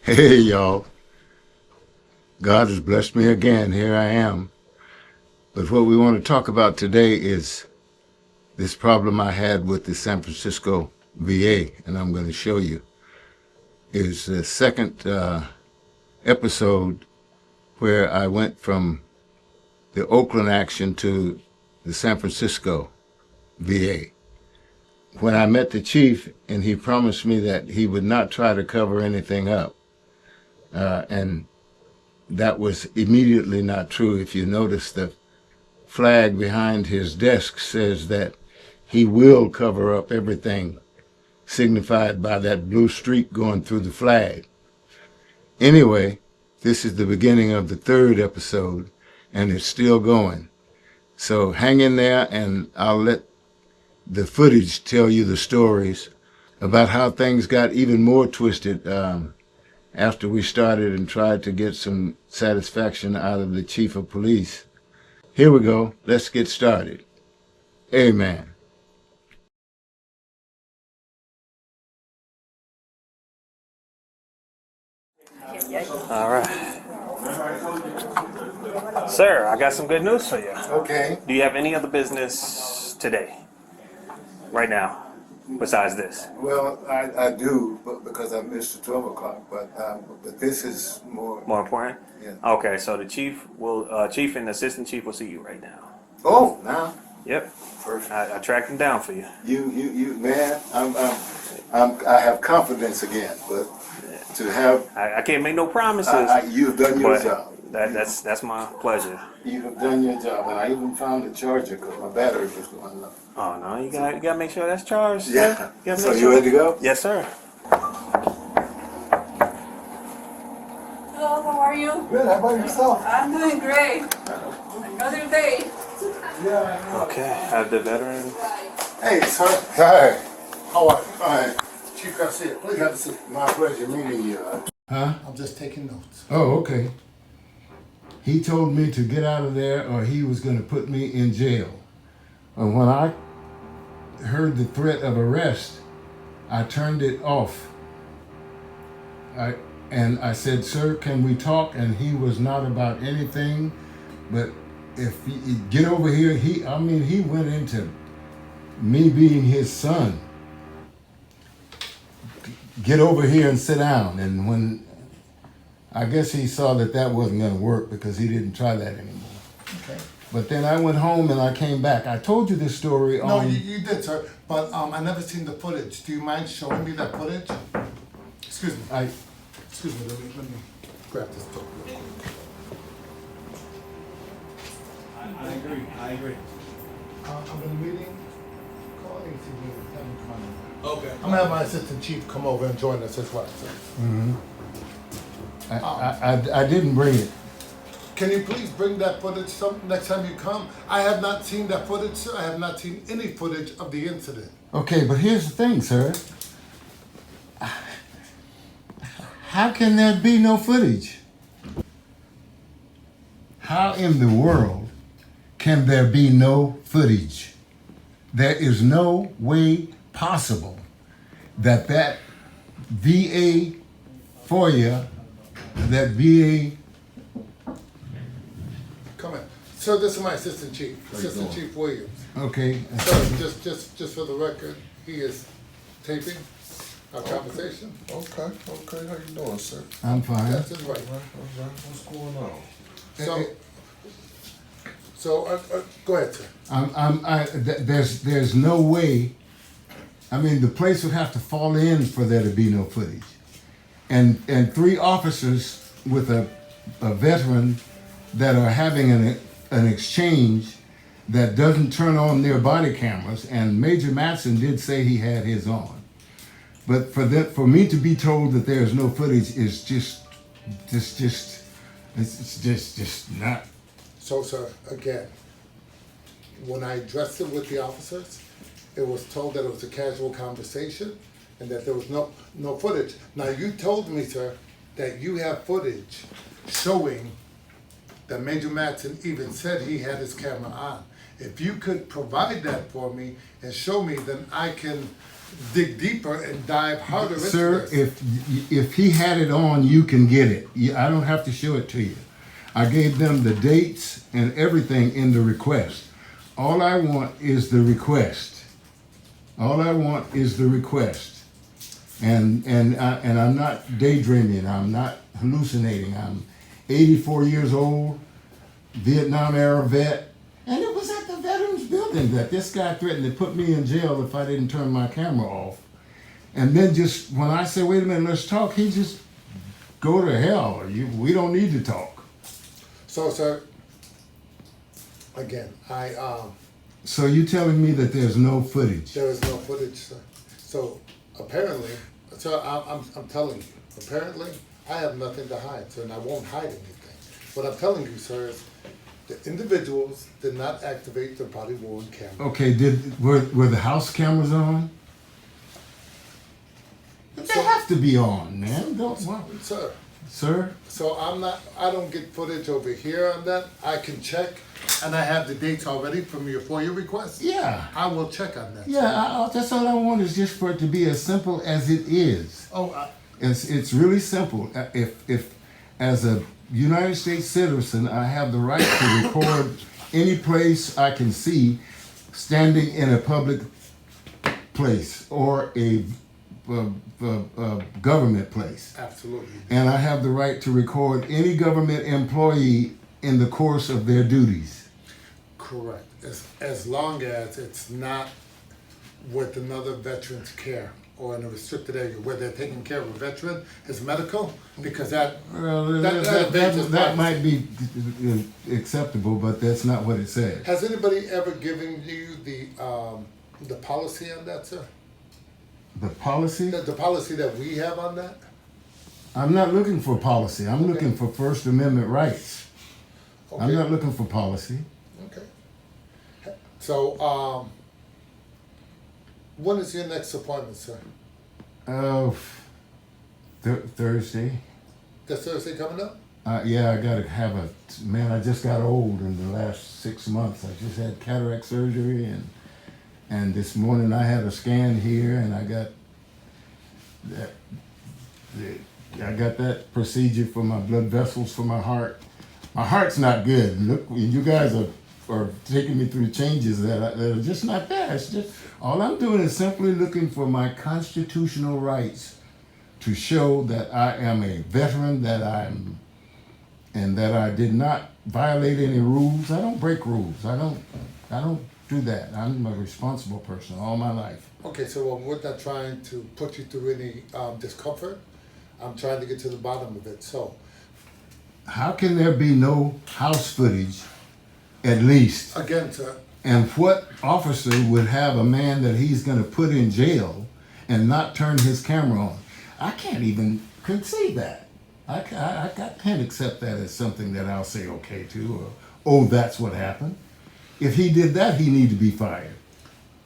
Hey, y'all. God has blessed me again. Here I am. But what we want to talk about today is this problem I had with the San Francisco VA, and I'm going to show you. Is the second episode where I went from the Oakland action to the San Francisco VA. When I met the chief, and he promised me that he would not try to cover anything up, and that was immediately not true. If you notice, the flag behind his desk says that he will cover up everything, signified by that blue streak going through the flag. Anyway, this is the beginning of the third episode, and it's still going. So hang in there, and I'll let the footage tell you the stories about how things got even more twisted after we started and tried to get some satisfaction out of the chief of police. Here we go. Let's get started. Amen. All right. Sir, I got some good news for you. Okay. Do you have any other business today? Right now? Besides this? Well, I do, but because I missed the 12 o'clock, but this is more... More important? Yeah. Okay, so the chief and the assistant chief will see you right now. Oh, now? Yep. Perfect. I tracked him down for you. You, man, I have confidence again, but to have... I can't make no promises. You've done your but job. That's my pleasure. You have done your job, and I even found a charger because my battery was going low. Oh no, you gotta make sure that's charged. Yeah. You So you ready to go? Yes, sir. Hello, how are you? Good. How about yourself? I'm doing great. Another day. Yeah. Okay, have the veteran. Hey, sir. Hi. How are you? Hi. Chief Garcia, please have a seat. My pleasure meeting you. Huh? I'm just taking notes. Oh, okay. He told me to get out of there or he was going to put me in jail. And when I heard the threat of arrest, I turned it off. And I said, sir, can we talk? And he was not about anything, but if you get over here, he went into me being his son. Get over here and sit down. And when I guess he saw that wasn't going to work because he didn't try that anymore. Okay. But then I went home and I came back. I told you this story No, on... you did, sir. But I never seen the footage. Do you mind showing me that footage? Excuse me. Excuse me. Let me grab this book real quick. I agree. I'm in a meeting. Calling to me. Having fun. Okay. I'm gonna have my assistant chief come over and join us as well, sir. Mm-hmm. I didn't bring it. Can you please bring that footage next time you come? I have not seen that footage, sir. I have not seen any footage of the incident. Okay, but here's the thing, sir. How can there be no footage? How in the world can there be no footage? There is no way possible that VA FOIA, that VA... Come in. Sir, this is my assistant chief, Assistant Chief Williams. Okay. Sir, just for the record, he is taping our conversation. Okay. How you doing, sir? I'm fine. That's his right. All right. What's going on? So, go ahead, sir. There's no way. I mean, the place would have to fall in for there to be no footage. And 3 officers with a veteran that are having an exchange that doesn't turn on their body cameras, and Major Matson did say he had his on. But for me to be told that there's no footage is just not. So, sir, again, when I addressed it with the officers, it was told that it was a casual conversation and that there was no footage. Now, you told me, sir, that you have footage showing that Major Matson even said he had his camera on. If you could provide that for me and show me, then I can dig deeper and dive harder into Sir, this. if he had it on, you can get it. I don't have to show it to you. I gave them the dates and everything in the request. All I want is the request. All I want is the request. And I'm not daydreaming. I'm not hallucinating. I'm 84 years old, Vietnam era vet, and it was at the Veterans Building that this guy threatened to put me in jail if I didn't turn my camera off. And then just when I say, "Wait a minute, let's talk," he just go to hell. We don't need to talk. So, sir, again, So you telling me that there's no footage? there is no footage, sir. So apparently, sir, I'm telling you, apparently, I have nothing to hide, sir, and I won't hide anything. What I'm telling you, sir, is the individuals did not activate their body worn camera. Okay, were the house cameras on? They have to be on, man. Sir, Sir? so I don't get footage over here on that. I can check, and I have the dates already from your FOIA request. Yeah. I will check on that. Yeah, that's all I want is just for it to be as simple as it is. Oh, It's really simple. If as a United States citizen, I have the right to record any place I can see standing in a public place or a government place. absolutely. And I have the right to record any government employee in the course of their duties. Correct. As long as it's not with another veteran's care or in a restricted area where they're taking care of a veteran, his medical, because Well, that that might be acceptable, but that's not what it says. Has anybody ever given you the policy on that, sir? The policy? The policy that we have on that? I'm not looking for policy. I'm looking for First Amendment rights. I'm Okay. not looking for policy. Okay. So, when is your next appointment, sir? Oh, Thursday. This Thursday coming up? Yeah, I gotta have man, I just got old in the last 6 months. I just had cataract surgery and this morning I had a scan here and I got that procedure for my blood vessels for my heart. My heart's not good. Look, you guys are taking me through changes that are just not bad. It's just all I'm doing is simply looking for my constitutional rights to show that I am a veteran, and that I did not violate any rules. I don't break rules. I don't do that. I'm a responsible person all my life. Okay, so we're not trying to put you through any discomfort. I'm trying to get to the bottom of it. So, How can there be no house footage, at least? again, sir, And what officer would have a man that he's going to put in jail and not turn his camera on? I can't even conceive that. I can't accept that as something that I'll say okay to, or, oh, that's what happened. If he did that, he need to be fired.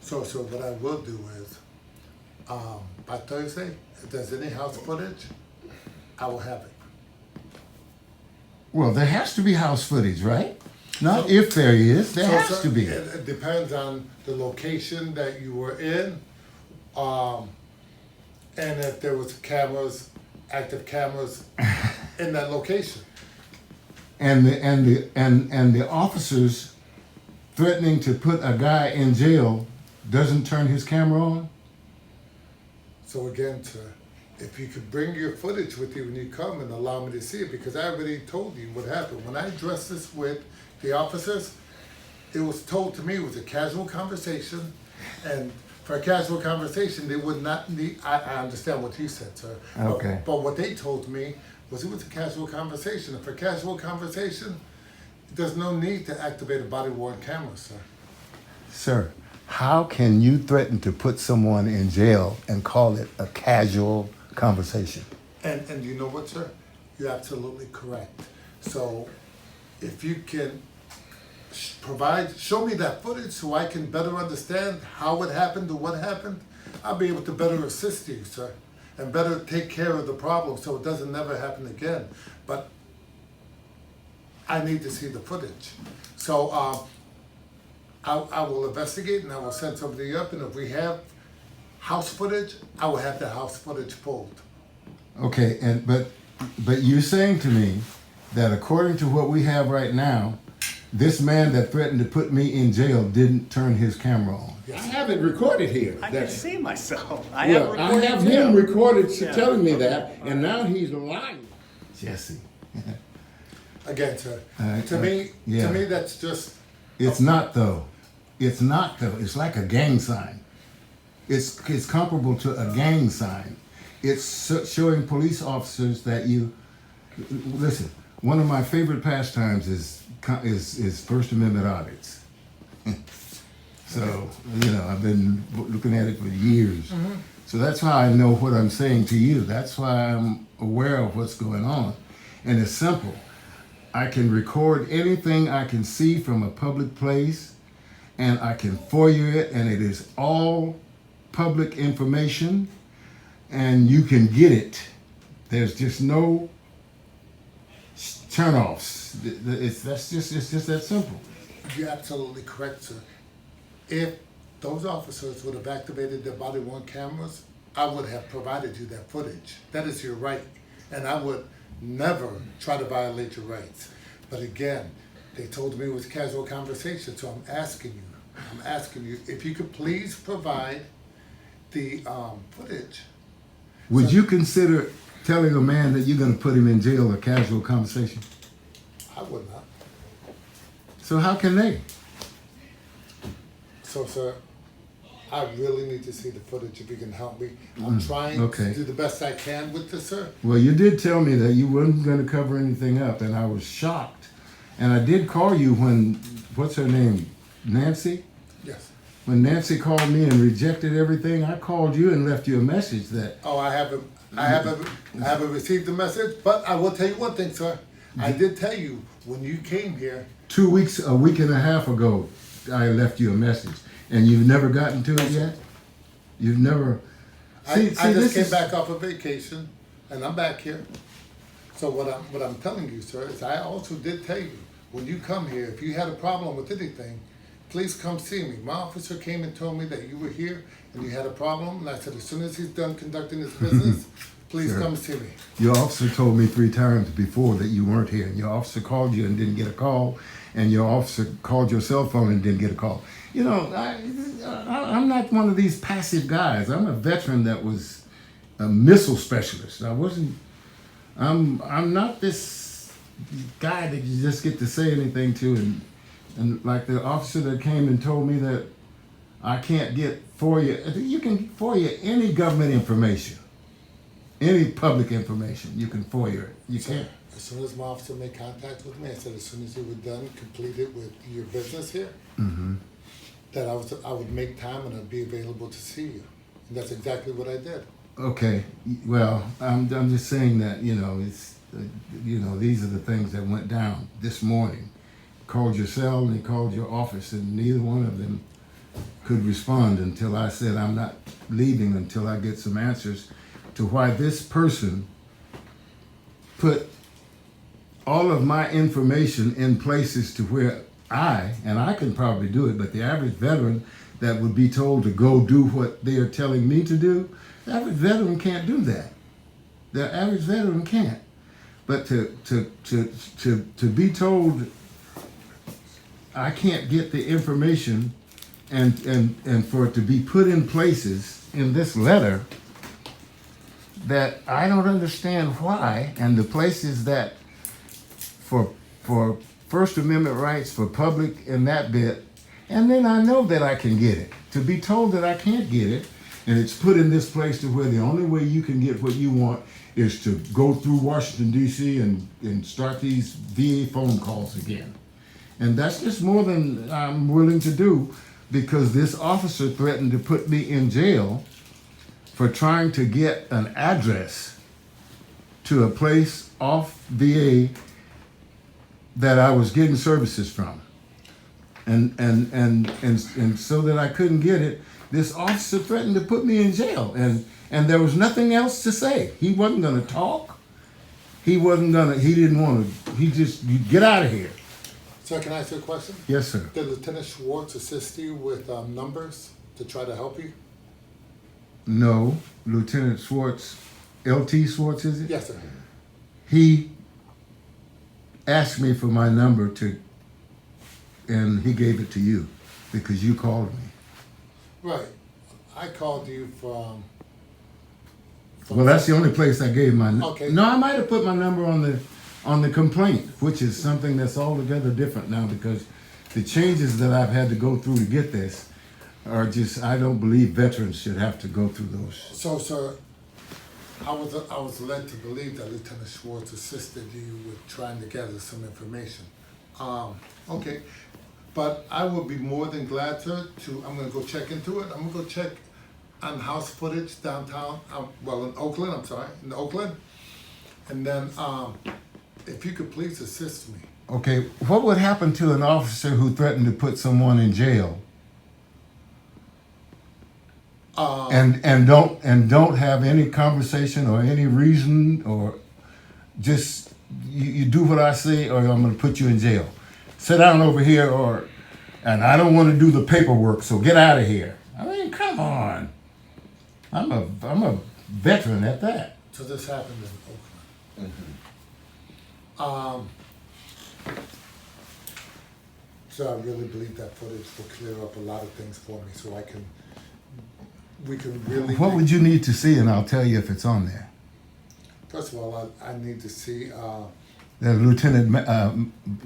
so what I will do is, by Thursday, if there's any house footage, I will have it. Well, there has to be house footage, right? Not if there is, there has sir, to be. It depends on the location that you were in, and if there was active cameras in that location. And the officers threatening to put a guy in jail doesn't turn his camera on? So again, sir, if you could bring your footage with you when you come and allow me to see it, because I already told you what happened. When I addressed this with the officers, it was told to me it was a casual conversation, and for a casual conversation, they would not need, I understand what you said, sir. Okay. But what they told me was it was a casual conversation, and for a casual conversation, there's no need to activate a body-worn camera, sir. Sir, how can you threaten to put someone in jail and call it a casual conversation? And you know what, sir? You're absolutely correct. So if you can show me that footage so I can better understand how it happened or what happened, I'll be able to better assist you, sir, and better take care of the problem so it doesn't never happen again. But I need to see the footage. So I will investigate and I will send somebody up, and if we have house footage, I would have the house footage pulled. Okay, but you're saying to me that according to what we have right now, this man that threatened to put me in jail didn't turn his camera on. I have it recorded here. I that- can see myself. I Well, have I recorded have too. him recorded Yeah. telling me that, and now he's lying. Jesse, Again, sir, to to me, that's just, it's not though. It's not though. It's like a gang sign. It's comparable to a gang sign. It's showing police officers that you listen. One of my favorite pastimes is First Amendment audits. So I've been looking at it for years. So that's how I know what I'm saying to you. That's why I'm aware of what's going on, and it's simple. I can record anything I can see from a public place, and I can FOIA it, and it is all public information, and you can get it. There's just no turnoffs. It's just that simple. you're absolutely correct, sir. If those officers would have activated their body-worn cameras, I would have provided you that footage. That is your right, and I would never try to violate your rights. But again, they told me it was casual conversation, so I'm asking you if you could please provide the footage. Would you consider telling a man that you're going to put him in jail a casual conversation? I would not. So how can they? So, sir, I really need to see the footage if you can help me. I'm trying okay. to do the best I can with this, sir. Well, you did tell me that you weren't going to cover anything up, and I was shocked. And I did call you when, what's her name, Nancy? Yes. When Nancy called me and rejected everything, I called you and left you a message that, Oh, I haven't received the message, but I will tell you one thing, sir. I did tell you when you came here. a week and a half ago, I left you a message, and you've never gotten to it yet? You've never... I just came back off a vacation, and I'm back here. So what I'm telling you, sir, is I also did tell you, when you come here, if you had a problem with anything, please come see me. My officer came and told me that you were here and you had a problem, and I said, as soon as he's done conducting his business, please Sure. come see me. Your officer told me 3 times before that you weren't here, and your officer called you and didn't get a call, and your officer called your cell phone and didn't get a call. I'm not one of these passive guys. I'm a veteran that was a missile specialist. I'm not this guy that you just get to say anything to, and like the officer that came and told me that I can't get FOIA. You can FOIA any government information, any public information. You can FOIA it. You can't. As soon as my officer made contact with me, I said as soon as you were done, completed with your business here, that I would make time and I'd be available to see you. And that's exactly what I did. Okay, well, I'm just saying that, it's, these are the things that went down this morning. Called your cell and he called your office, and neither one of them could respond until I said I'm not leaving until I get some answers to why this person put all of my information in places to where I can probably do it, but the average veteran that would be told to go do what they are telling me to do, the average veteran can't do that. The average veteran can't. But to be told I can't get the information and for it to be put in places in this letter that I don't understand why, and the places that for First Amendment rights, for public and that bit, and then I know that I can get it. To be told that I can't get it, and it's put in this place to where the only way you can get what you want is to go through Washington, D.C. and start these VA phone calls again. And that's just more than I'm willing to do, because this officer threatened to put me in jail for trying to get an address to a place off VA that I was getting services from. And so that I couldn't get it, this officer threatened to put me in jail, and there was nothing else to say. He wasn't going to talk. He didn't want to. You get out of here. Sir, can I ask you a question? Yes, sir. Did Lieutenant Schwartz assist you with numbers to try to help you? No, Lieutenant Schwartz, LT Schwartz, is it? Yes, sir. He asked me for my number and he gave it to you because you called me. Right. I called you from Well, that's the only place I gave my number. Okay. No, I might have put my number on the complaint, which is something that's altogether different now because the changes that I've had to go through to get this are just, I don't believe veterans should have to go through those. So, sir, I was led to believe that Lieutenant Schwartz assisted you with trying to gather some information. Okay, but I would be more than glad, sir, I'm gonna go check into it. I'm gonna go check on house footage downtown, in Oakland, in Oakland. And then, if you could please assist me. Okay, what would happen to an officer who threatened to put someone in jail and don't have any conversation or any reason or just you do what I say or I'm going to put you in jail. Sit down over here and I don't want to do the paperwork, so get out of here. I mean, come on. I'm a veteran at that. So this happened in Oakland. So I really believe that footage will clear up a lot of things for me, so we can really. What would you need to see, and I'll tell you if it's on there. First of all, I need to see There's Lieutenant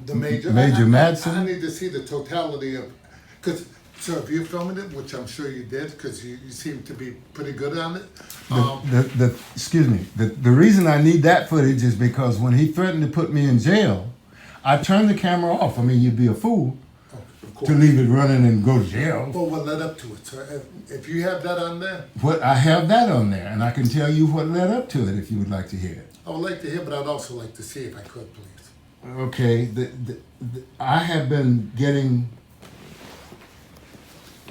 the major. Major I Madsen. need to see the totality of, because, sir, if you're filming it, which I'm sure you did, because you seem to be pretty good on it. Excuse me. The reason I need that footage is because when he threatened to put me in jail, I turned the camera off. I mean, you'd be a fool to leave it running and go to jail. Well, what led up to it, sir? If you have that on there, What I have that on there, and I can tell you what led up to it if you would like to hear it. I would like to hear, but I'd also like to see if I could, please. Okay, I have been getting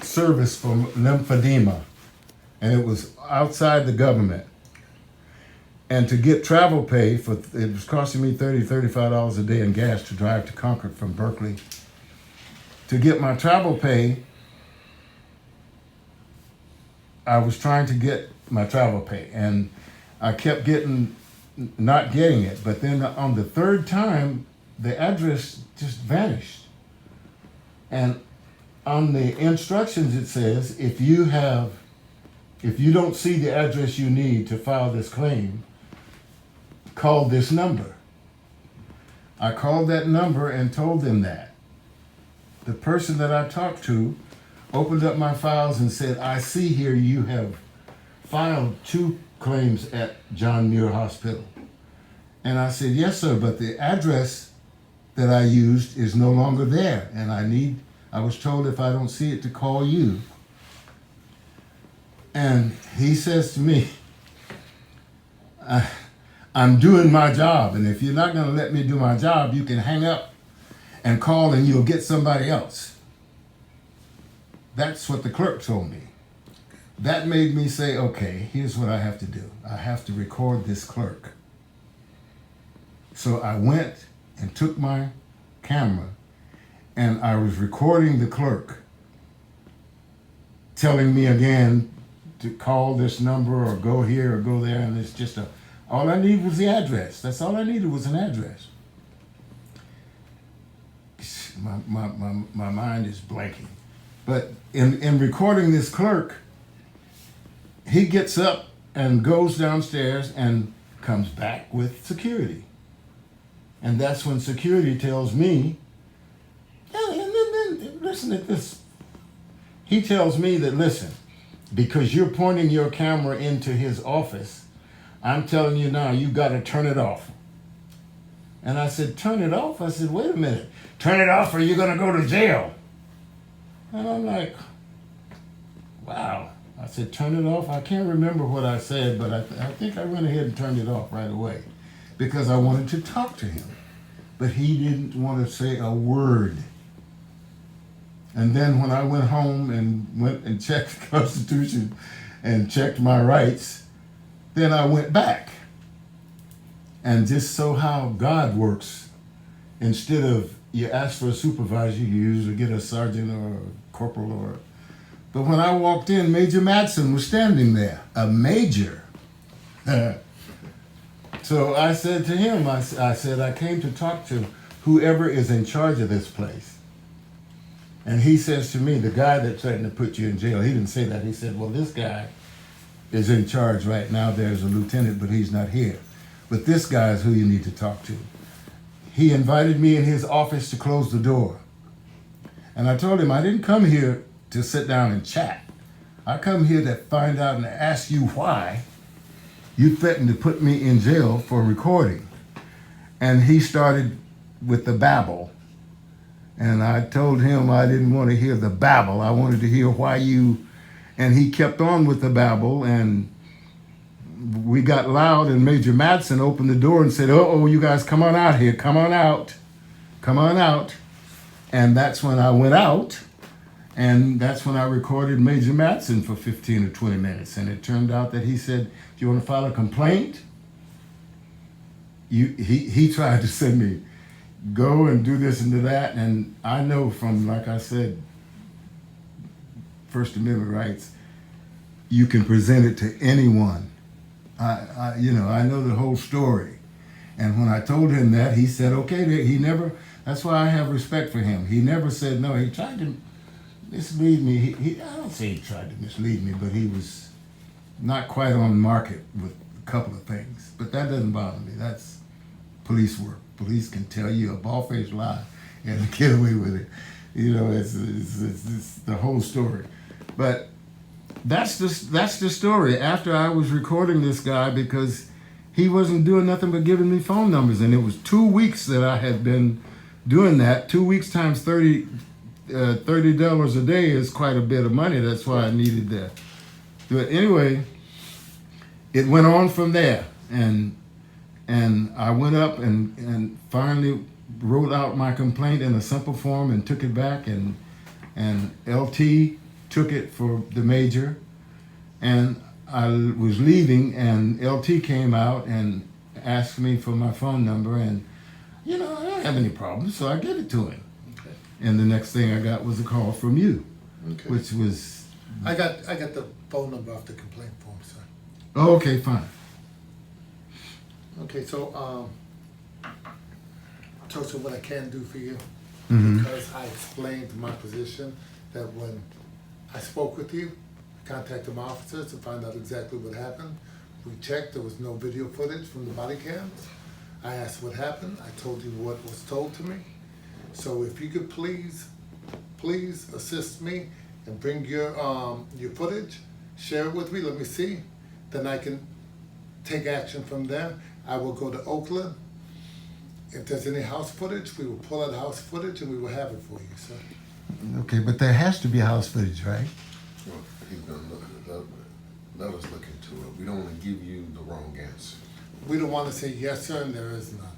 service from lymphedema, and it was outside the government. And to get travel pay it was costing me $35 a day in gas to drive to Concord from Berkeley. To get my travel pay, I was trying to get my travel pay, and I kept not getting it. But then on the third time, the address just vanished. And on the instructions, it says, if you don't see the address you need to file this claim, call this number. I called that number and told them that. The person that I talked to opened up my files and said, I see here you have filed 2 claims at John Muir Hospital. And I said, yes, sir, but the address that I used is no longer there. And I was told if I don't see it to call you. And he says to me, I'm doing my job, and if you're not going to let me do my job, you can hang up and call and you'll get somebody else. That's what the clerk told me. That made me say, okay, here's what I have to do. I have to record this clerk. So I went and took my camera and I was recording the clerk telling me again to call this number or go here or go there, and it's just all I needed was the address. That's all I needed was an address. My mind is blanking. But in recording this clerk, he gets up and goes downstairs and comes back with security. And that's when security tells me, listen at this. He tells me that, listen, because you're pointing your camera into his office, I'm telling you now, you got to turn it off. And I said, turn it off? I said, wait a minute. Turn it off or you're going to go to jail. And I'm like, wow. I said, turn it off? I can't remember what I said, but I think I went ahead and turned it off right away because I wanted to talk to him. But he didn't want to say a word. And then when I went home and went and checked the Constitution and checked my rights, then I went back. And just so how God works, instead of you ask for a supervisor, you usually get a sergeant or a corporal or But when I walked in, Major Madsen was standing there, a major. So I said to him, I said, I came to talk to whoever is in charge of this place. And he says to me, the guy that threatened to put you in jail, he didn't say that. He said, well, this guy is in charge right now. There's a lieutenant, but he's not here. But this guy is who you need to talk to. He invited me in his office to close the door. And I told him I didn't come here to sit down and chat. I come here to find out and ask you why you threatened to put me in jail for recording. And he started with the babble. And I told him I didn't want to hear the babble. I wanted to hear why you, and he kept on with the babble, and we got loud, and Major Madsen opened the door and said, uh-oh, you guys come on out here, come on out. And that's when I went out, and that's when I recorded Major Madsen for 15 or 20 minutes. And it turned out that he said, do you want to file a complaint? He tried to send me, go and do this and do that. And I know from, like I said, First Amendment rights, you can present it to anyone. I know the whole story. And when I told him that, he said, okay, he never, that's why I have respect for him. He never said no. He tried to mislead me. I don't say he tried to mislead me, but he was not quite on market with a couple of things. But that doesn't bother me. That's police work. Police can tell you a bald-faced lie and get away with it. You know, it's the whole story. But that's the story. After I was recording this guy, because he wasn't doing nothing but giving me phone numbers, and it was 2 weeks that I had been doing that. 2 weeks times $30 a day is quite a bit of money. That's why I needed that. But anyway, it went on from there, and I went up and finally wrote out my complaint in a simple form and took it back, and LT took it for the major, and I was leaving, and LT came out and asked me for my phone number, and I don't have any problems, so I gave it to him. Okay. And the next thing I got was a call from you, Okay. which was, I got the phone number off the complaint form, sir. oh, okay, fine. Okay, so what I can do for you, Mhm. because I explained my position, that when I spoke with you, contacted my officers to find out exactly what happened. We checked, there was no video footage from the body cams. I asked what happened, I told you what was told to me. So if you could please assist me and bring your footage, share it with me, let me see. Then I can take action from there. I will go to Oakland. If there's any house footage, we will pull out house footage and we will have it for you, sir. Okay, but there has to be house footage, right? Well, he's gonna look it up. Let us look into it. We don't wanna give you the wrong answer. We don't want to say yes, sir, and there is none.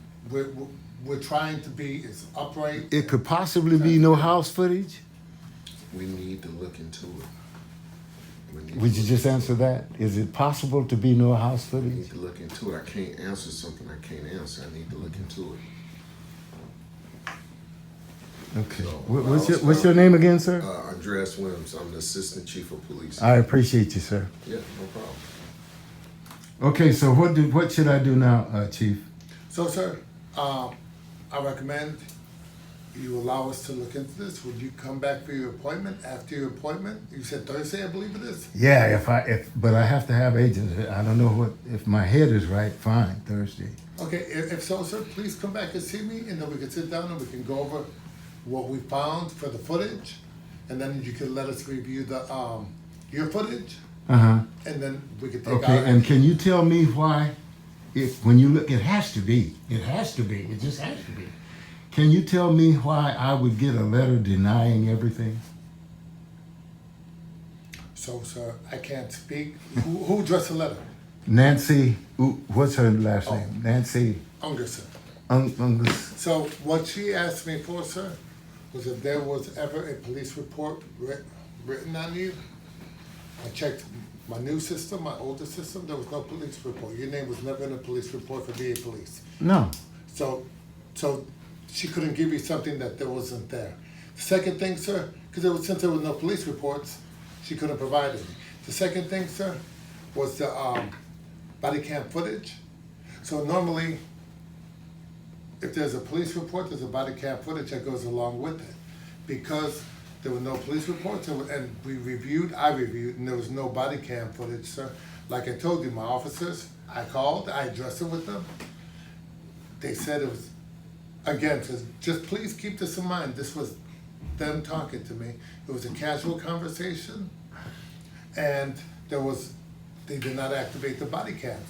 We're trying to be as upright. It could possibly be no house footage? We need to look into it. We need Would to you look just into answer that? Is it possible to be no house it. We footage? need to look into it. I can't answer something I can't answer. I need to look into it. Okay. So, What's your name again, sir? Andreas Williams. I'm the Assistant Chief of Police. I appreciate you, sir. Yeah, no problem. Okay, so what should I do now, Chief? So, sir, I recommend you allow us to look into this. Would you come back for your appointment? After your appointment, you said Thursday, I believe it is. Yeah, but I have to have agents. I don't know if my head is right. Fine, Thursday. Okay, if so, sir, please come back and see me, and then we can sit down and we can go over what we found for the footage, and then you can let us review the your footage, Uh-huh. and then we can take Okay, our and can you tell me why, when you look, it just has to be. Can you tell me why I would get a letter denying everything? So, sir, I can't speak. Who addressed the letter? Nancy, what's her last name? Nancy Ungerson. Ungus. So what she asked me for, sir, was if there was ever a police report written on you. I checked my new system, my older system, there was no police report. Your name was never in a police report for VA police. No. So she couldn't give you something that there wasn't there. The second thing, sir, because since there was no police reports, she could have provided me. The second thing, sir, was the body cam footage. So normally, if there's a police report, there's a body cam footage that goes along with it. Because there were no police reports, and I reviewed, and there was no body cam footage, sir. Like I told you, my officers, I called, I addressed it with them. They said it was, again, just please keep this in mind, this was them talking to me. It was a casual conversation, and they did not activate the body cams.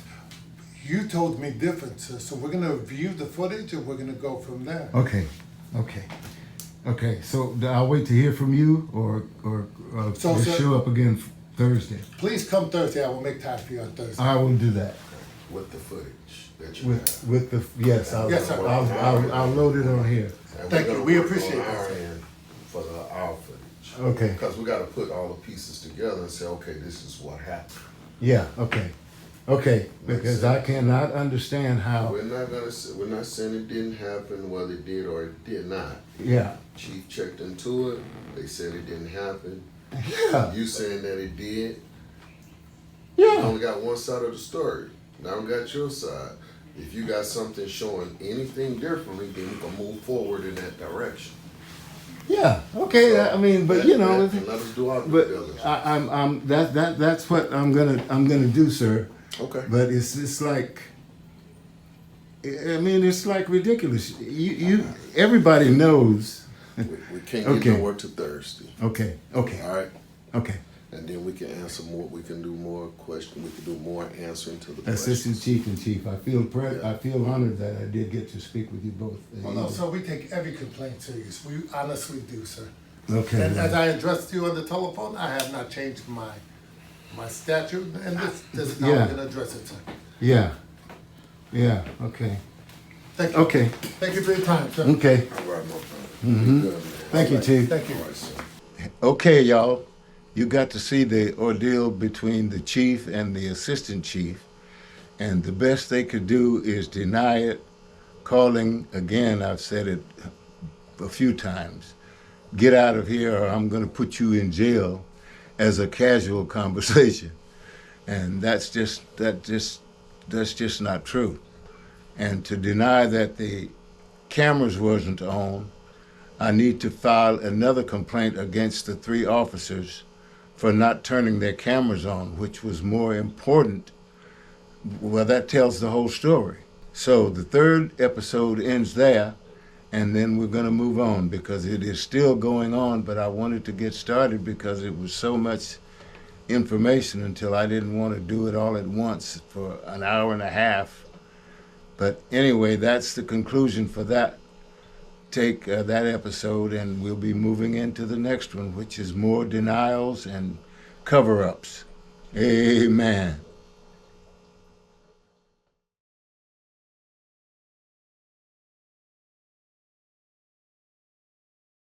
You told me different, sir, so we're gonna view the footage and we're gonna go from there. Okay. So I'll wait to hear from you, or So, just sir- show up again Thursday. Please come Thursday, I will make time for you on Thursday. I will do that. With the footage that you have. With the yes, Yes, sir. I'll load it on here. And Thank we're you. gonna We work appreciate on that, our sir. end for our footage. Okay. Because we gotta put all the pieces together and say, okay, this is what happened. Yeah. Okay. Because I cannot understand how. We're not saying it didn't happen, whether it did or it did not. Yeah. Chief checked into it, they said it didn't happen. Yeah. You saying that it did. You Yeah. only got one side of the story. Now we got your side. If you got something showing anything differently, then we can move forward in that direction. Yeah. Okay. I mean, but you know, and let us do our due but diligence. I'm that's what I'm gonna do, sir. Okay. But it's like, I mean, it's like ridiculous. You everybody knows. We can't Okay. get nowhere to Thursday. Okay. All right. Okay. And then we can answer more. We can do more questions. We can do more answering to the questions. Assistant Chief and Chief, I feel honored that I did get to speak with you both. Well, no, sir, we take every complaint serious. We honestly do, sir. Okay. And as I addressed you on the telephone, I have not changed my statute, and this is how Yeah. I'm gonna address it, sir. Yeah. Okay. Thank you. Okay. Thank you for your time, sir. Okay. All right, my friend. Good, man. Thank you, All right. Chief. Thank you. All right, sir. Okay, y'all. You got to see the ordeal between the chief and the assistant chief, and the best they could do is deny it, calling, again, I've said it a few times, get out of here or I'm going to put you in jail, as a casual conversation. And that's just not true. And to deny that the cameras wasn't on, I need to file another complaint against the 3 officers for not turning their cameras on, which was more important. Well, that tells the whole story. So the 3rd episode ends there, and then we're going to move on because it is still going on, but I wanted to get started because it was so much information until I didn't want to do it all at once for an hour and a half. But anyway, that's the conclusion for that. Take that episode, and we'll be moving into the next one, which is more denials and cover-ups. Amen.